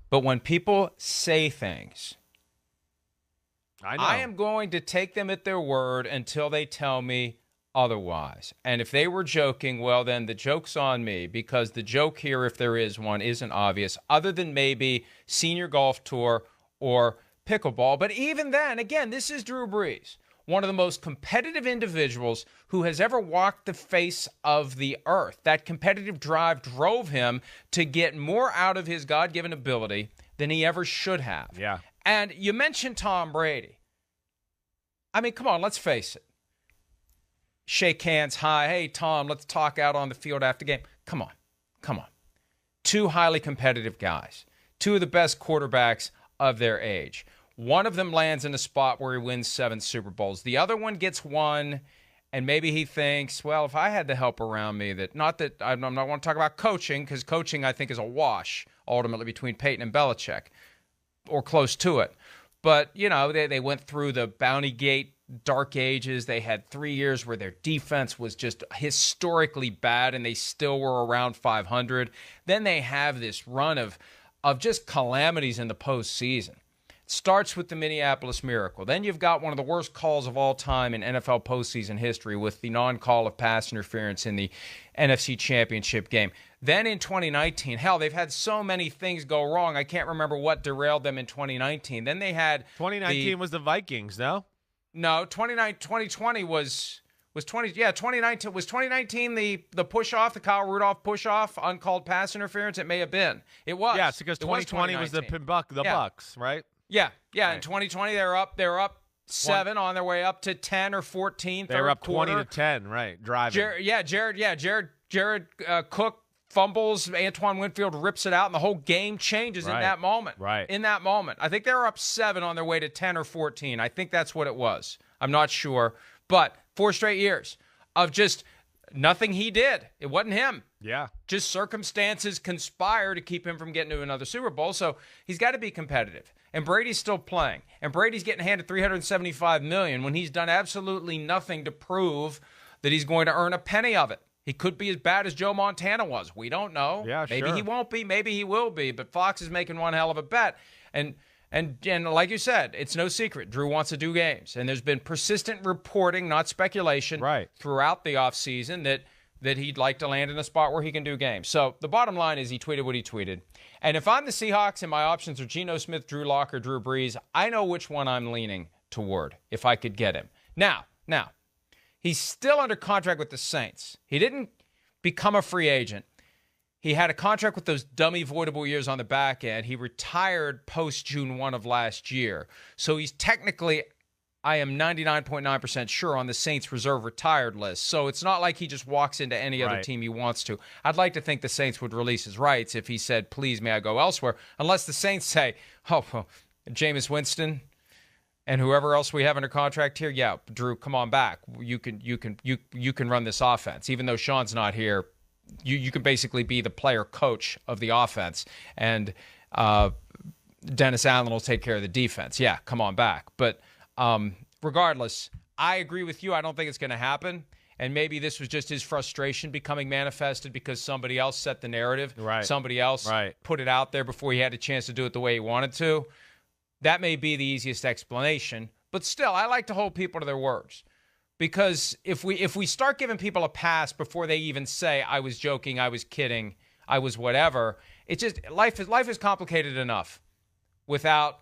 But when people say things, I know. I am going to take them at their word until they tell me otherwise. And if they were joking, well, then the joke's on me, because the joke here, if there is one, isn't obvious, other than maybe senior golf tour or pickleball. But even then, again, this is Drew Brees, one of the most competitive individuals who has ever walked the face of the earth. That competitive drive drove him to get more out of his God-given ability than he ever should have. Yeah. And you mentioned Tom Brady. I mean, come on, let's face it. Shake hands, hi, hey, Tom, let's talk out on the field after game. Come on. Two highly competitive guys. Two of the best quarterbacks of their age. One of them lands in a spot where he wins 7 Super Bowls. The other one gets one, and maybe he thinks, well, if I had the help around me, that not that I'm not want to talk about coaching, because coaching, I think, is a wash, ultimately, between Peyton and Belichick, or close to it. But, you know, they went through the Bounty Gate dark ages. They had 3 years where their defense was just historically bad, and they still were around 500. Then they have this run of just calamities in the postseason. It starts with the Minneapolis Miracle. Then you've got one of the worst calls of all time in NFL postseason history with the non-call of pass interference in the NFC Championship game. Then in 2019, hell, they've had so many things go wrong. I can't remember what derailed them in 2019. Then they had 2019 was the Vikings, no? No, 2020 was 2019 was 2019 the push off, the Kyle Rudolph push off, uncalled pass interference. It may have been. It was. Yeah, because 2020 was the Bucks, right? Yeah. Right. In 2020 they're up 7 on their way up to 10 or 14. They were up quarter. 20-10, right? Driving. Jared Cook fumbles, Antoine Winfield rips it out, and the whole game changes in that moment. Right. In that moment. I think they were up 7 on their way to 10 or 14. I think that's what it was. I'm not sure. But 4 straight years of just nothing he did. It wasn't him. Yeah. Just circumstances conspire to keep him from getting to another Super Bowl. So he's got to be competitive. And Brady's still playing. And Brady's getting handed $375 million when he's done absolutely nothing to prove that he's going to earn a penny of it. He could be as bad as Joe Montana was. We don't know. Yeah, maybe he won't be. Maybe he will be. But Fox is making one hell of a bet. And like you said, it's no secret. Drew wants to do games. And there's been persistent reporting, not speculation, throughout the offseason that he'd like to land in a spot where he can do games. So the bottom line is he tweeted what he tweeted. And if I'm the Seahawks and my options are Geno Smith, Drew Lock, or Drew Brees, I know which one I'm leaning toward if I could get him. Now, he's still under contract with the Saints. He didn't become a free agent. He had a contract with those dummy voidable years on the back end. He retired post-June 1 of last year. So he's technically, I am 99.9% sure, on the Saints reserve retired list. So it's not like he just walks into any other team he wants to. I'd like to think the Saints would release his rights if he said, please, may I go elsewhere? Unless the Saints say, oh, well, Jameis Winston and whoever else we have under contract here, yeah, Drew, come on back. You can run this offense. Even though Sean's not here, you can basically be the player coach of the offense. And Dennis Allen will take care of the defense. Yeah, come on back. But regardless, I agree with you. I don't think it's going to happen. And maybe this was just his frustration becoming manifested because somebody else set the narrative. Right. Somebody else put it out there before he had a chance to do it the way he wanted to. That may be the easiest explanation. But still, I like to hold people to their words. Because if we start giving people a pass before they even say, I was joking, I was kidding, I was whatever, it's just life is complicated enough without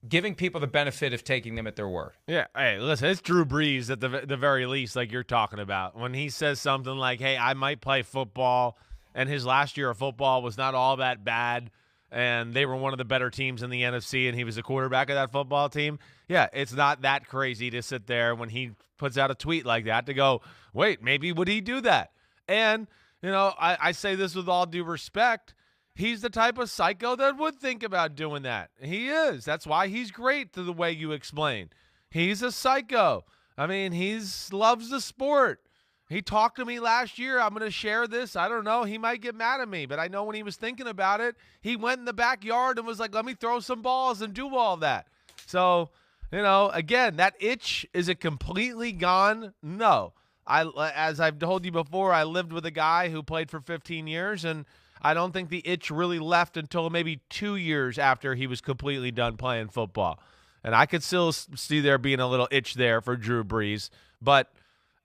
giving people the benefit of taking them at their word. Yeah, hey, listen, it's Drew Brees at the very least, like you're talking about. When he says something like, hey, I might play football, and his last year of football was not all that bad, and they were one of the better teams in the NFC, and he was a quarterback of that football team, yeah, it's not that crazy to sit there when he puts out a tweet like that to go, wait, maybe would he do that? And, you know, I say this with all due respect, he's the type of psycho that would think about doing that. He is. That's why he's great to the way you explain. He's a psycho. I mean, he loves the sport. He talked to me last year. I'm going to share this. I don't know. He might get mad at me, but I know when he was thinking about it, he went in the backyard and was like, let me throw some balls and do all that. So, you know, again, that itch, is it completely gone? No. As I've told you before, I lived with a guy who played for 15 years, and I don't think the itch really left until maybe 2 years after he was completely done playing football. And I could still see there being a little itch there for Drew Brees, but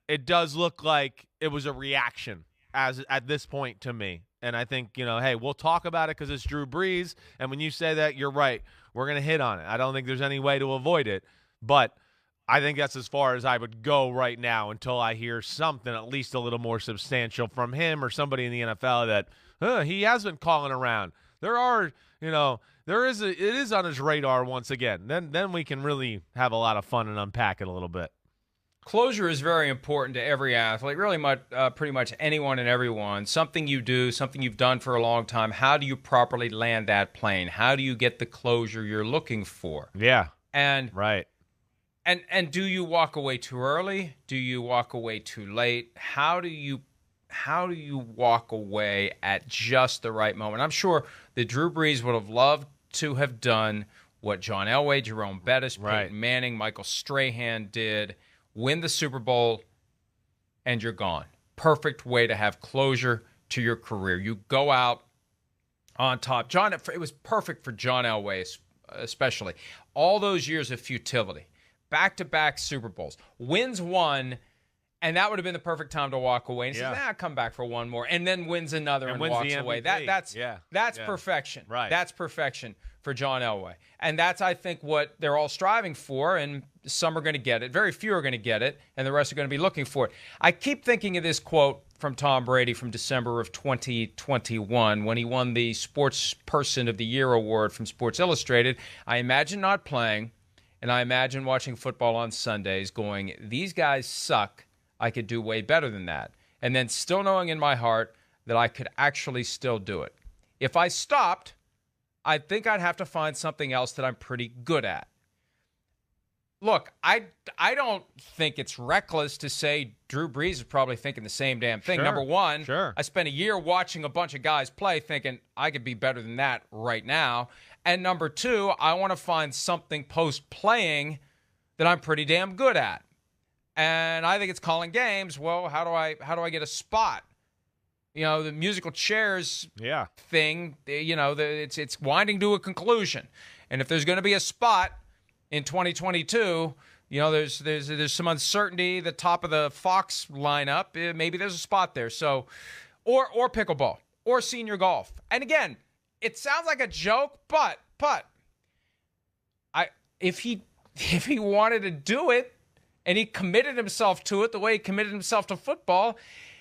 it does look like it was a reaction at this point to me. And I think, hey, we'll talk about it because it's Drew Brees. And when you say that, you're right. We're going to hit on it. I don't think there's any way to avoid it. But I think that's as far as I would go right now until I hear something at least a little more substantial from him or somebody in the NFL that he has been calling around. It is on his radar once again. Then we can really have a lot of fun and unpack it a little bit. Closure is very important to every athlete, really pretty much anyone and everyone. Something you do, something you've done for a long time. How do you properly land that plane? How do you get the closure you're looking for? Yeah. And right. And do you walk away too early? Do you walk away too late? How do you walk away at just the right moment? I'm sure that Drew Brees would have loved to have done what John Elway, Jerome Bettis, Peyton Manning, Michael Strahan did. Win the Super Bowl, and you're gone. Perfect way to have closure to your career. You go out on top. It was perfect for John Elway, especially. All those years of futility, back-to-back Super Bowls, wins one, and that would have been the perfect time to walk away. And he says, come back for one more, and then wins another and walks away. That's perfection. Right. That's perfection for John Elway. And that's, I think, what they're all striving for, and some are going to get it. Very few are going to get it, and the rest are going to be looking for it. I keep thinking of this quote from Tom Brady from December of 2021 when he won the Sports Person of the Year award from Sports Illustrated. I imagine not playing, and I imagine watching football on Sundays going, these guys suck. I could do way better than that. And then still knowing in my heart that I could actually still do it. If I stopped, I think I'd have to find something else that I'm pretty good at. Look, I don't think it's reckless to say Drew Brees is probably thinking the same damn thing. Sure, Number one, sure. I spent a year watching a bunch of guys play thinking I could be better than that right now. And number two, I want to find something post-playing that I'm pretty damn good at. And I think it's calling games. Well, how do I get a spot? The musical chairs thing, it's winding to a conclusion. And if there's going to be a spot in 2022, there's some uncertainty at the top of the Fox lineup. Maybe there's a spot there. So, or pickleball or senior golf. And again, it sounds like a joke, but if he wanted to do it and he committed himself to it the way he committed himself to football,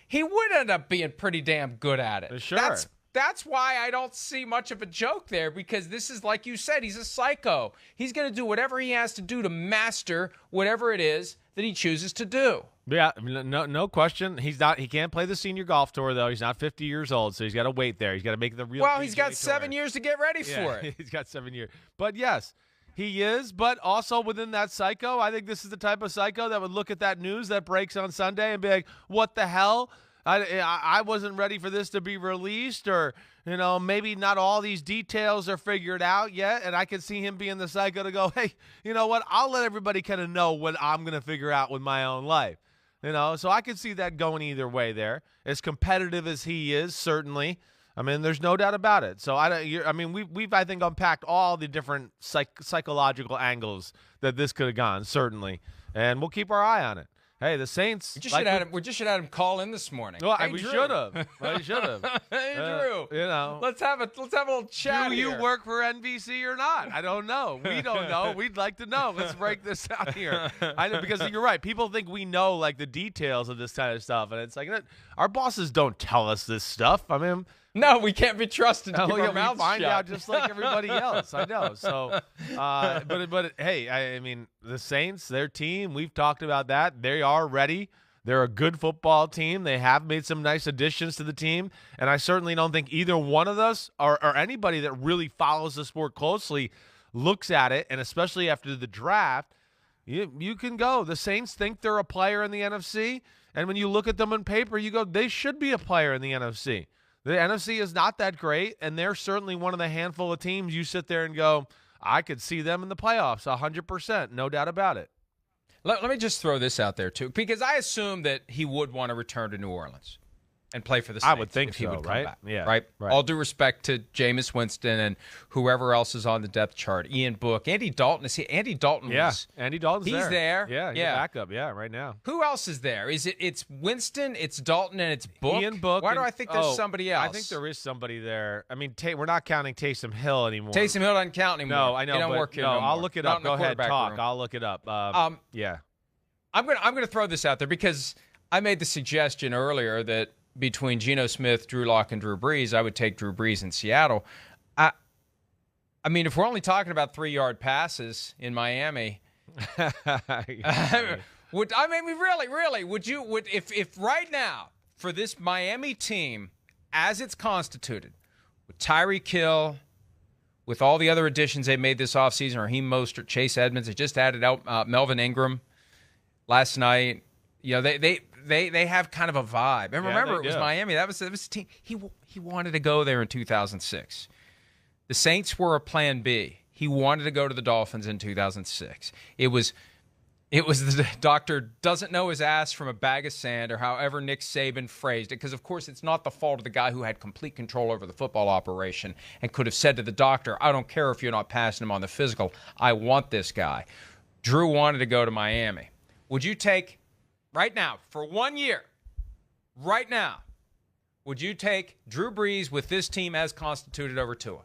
he would end up being pretty damn good at it. Sure. That's why I don't see much of a joke there, because this is, like you said, he's a psycho. He's going to do whatever he has to do to master whatever it is that he chooses to do. Yeah, no question. He can't play the senior golf tour, though. He's not 50 years old, so he's got to wait there. He's got to make the real Well, he's PGA got tour. 7 years to get ready for it. He's got 7 years. But yes, he is. But also within that psycho, I think this is the type of psycho that would look at that news that breaks on Sunday and be like, what the hell? I wasn't ready for this to be released, or maybe not all these details are figured out yet, and I could see him being the psycho to go, hey, you know what? I'll let everybody kind of know what I'm going to figure out with my own life. So I could see that going either way there. As competitive as he is, certainly. I mean, there's no doubt about it. So we've I think unpacked all the different psychological angles that this could have gone, certainly, and we'll keep our eye on it. Hey, the Saints. We just should have him call in this morning. Well, hey, we should have. We should have. Hey, Drew. Let's have a little chat. Do you here. work for NBC or not? I don't know. We don't know. We'd like to know. Let's break this out here. I know, because you're right. People think we know like the details of this kind of stuff, and it's like our bosses don't tell us this stuff. I mean. No, we can't be trusted to keep our mouths we find shut. out just like everybody else. I know. So, but hey, I mean, the Saints, their team, we've talked about that. They are ready. They're a good football team. They have made some nice additions to the team, and I certainly don't think either one of us or anybody that really follows the sport closely looks at it, and especially after the draft, you can go. The Saints think they're a player in the NFC, and when you look at them on paper, you go, they should be a player in the NFC. The NFC is not that great, and they're certainly one of the handful of teams you sit there and go, I could see them in the playoffs 100%, no doubt about it. Let me just throw this out there, too, because I assume that he would want to return to New Orleans. and play for the Saints. I would think if he so, would come right? back, Yeah, right. right. All due respect to Jameis Winston and whoever else is on the depth chart. Ian Book, Andy Dalton is here. Andy Dalton, Andy Dalton's he's there. Yeah, he's a backup. Yeah, right now. Who else is there? It's Winston, it's Dalton, and it's Book. Ian Book. Why do I think there's somebody else? I think there is somebody there. I mean, we're not counting Taysom Hill anymore. Taysom Hill doesn't count anymore. No, I know. He don't work here no I'll more. look it Not up. in the Go ahead, talk. room. I'll look it up. Yeah. I'm gonna throw this out there because I made the suggestion earlier that between Geno Smith, Drew Lock, and Drew Brees, I would take Drew Brees in Seattle. I mean, if we're only talking about 3-yard passes in Miami, would if right now for this Miami team as it's constituted, with Tyreek Hill, with all the other additions they made this offseason, Raheem Mostert, Chase Edmonds, they just added out Melvin Ingram last night. You know, they have kind of a vibe. And remember, it was Miami. That was a team. He wanted to go there in 2006. The Saints were a plan B. He wanted to go to the Dolphins in 2006. It was the doctor doesn't know his ass from a bag of sand, or however Nick Saban phrased it, because, of course, it's not the fault of the guy who had complete control over the football operation and could have said to the doctor, I don't care if you're not passing him on the physical. I want this guy. Drew wanted to go to Miami. Would you take, right now, for 1 year, right now, would you take Drew Brees with this team as constituted over Tua?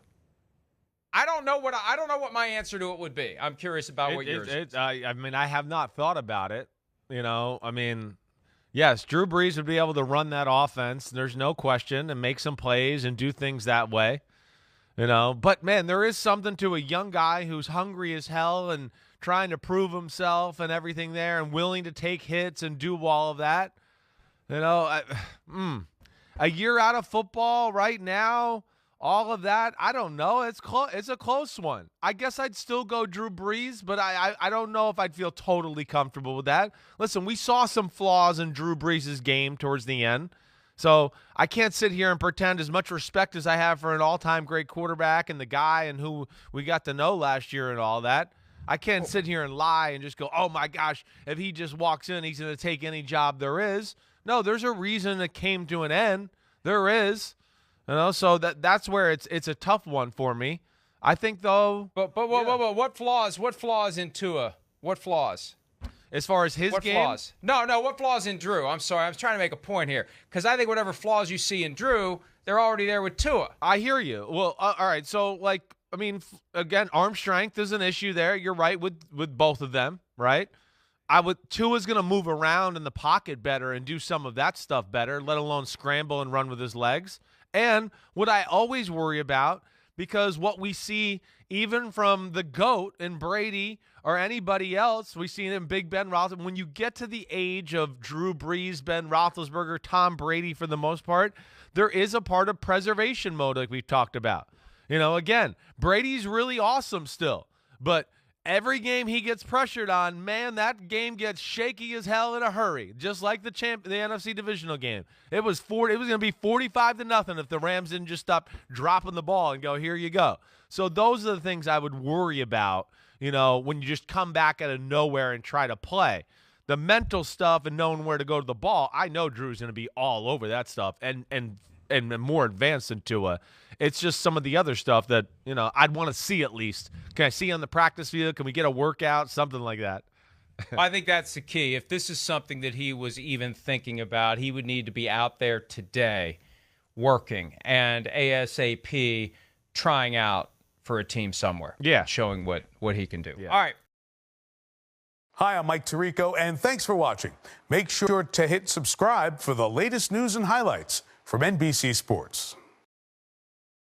I don't know what my answer to it would be. I'm curious about what yours is. I mean, I have not thought about it. You know, I mean, yes, Drew Brees would be able to run that offense. There's no question, and make some plays and do things that way. You know, but man, there is something to a young guy who's hungry as hell and trying to prove himself and everything there, and willing to take hits and do all of that. You know, a year out of football right now, all of that, I don't know. It's a close one. I guess I'd still go Drew Brees, but I don't know if I'd feel totally comfortable with that. Listen, we saw some flaws in Drew Brees' game towards the end. So I can't sit here and pretend, as much respect as I have for an all-time great quarterback and the guy and who we got to know last year and all that, I can't sit here and lie and just go, oh, my gosh, if he just walks in, he's going to take any job there is. No, there's a reason it came to an end. There is. You know, so that's where it's a tough one for me. I think, though. But what flaws? What flaws in Tua? What flaws? As far as his game? What flaws? No. What flaws in Drew? I'm sorry. I was trying to make a point here. Because I think whatever flaws you see in Drew, they're already there with Tua. I hear you. Well, all right. So, like, I mean, again, arm strength is an issue there. You're right with both of them, right? Tua's going to move around in the pocket better and do some of that stuff better, let alone scramble and run with his legs. And what I always worry about, because what we see even from the GOAT in Brady or anybody else, we see it in Big Ben Roethlisberger, when you get to the age of Drew Brees, Ben Roethlisberger, Tom Brady for the most part, there is a part of preservation mode like we've talked about. You know, again, Brady's really awesome still, but every game he gets pressured on, man, that game gets shaky as hell in a hurry. Just like the NFC divisional game. It was going to be 45-0 if the Rams didn't just stop dropping the ball and go, here you go. So those are the things I would worry about, you know, when you just come back out of nowhere and try to play. The mental stuff and knowing where to go to the ball, I know Drew's going to be all over that stuff and more advanced than Tua. It's just some of the other stuff that, you know, I'd want to see at least. Can I see on the practice field? Can we get a workout? Something like that. I think that's the key. If this is something that he was even thinking about, he would need to be out there today working and ASAP trying out for a team somewhere. Yeah. Showing what he can do. Yeah. All right. Hi, I'm Mike Tirico, and thanks for watching. Make sure to hit subscribe for the latest news and highlights from NBC Sports.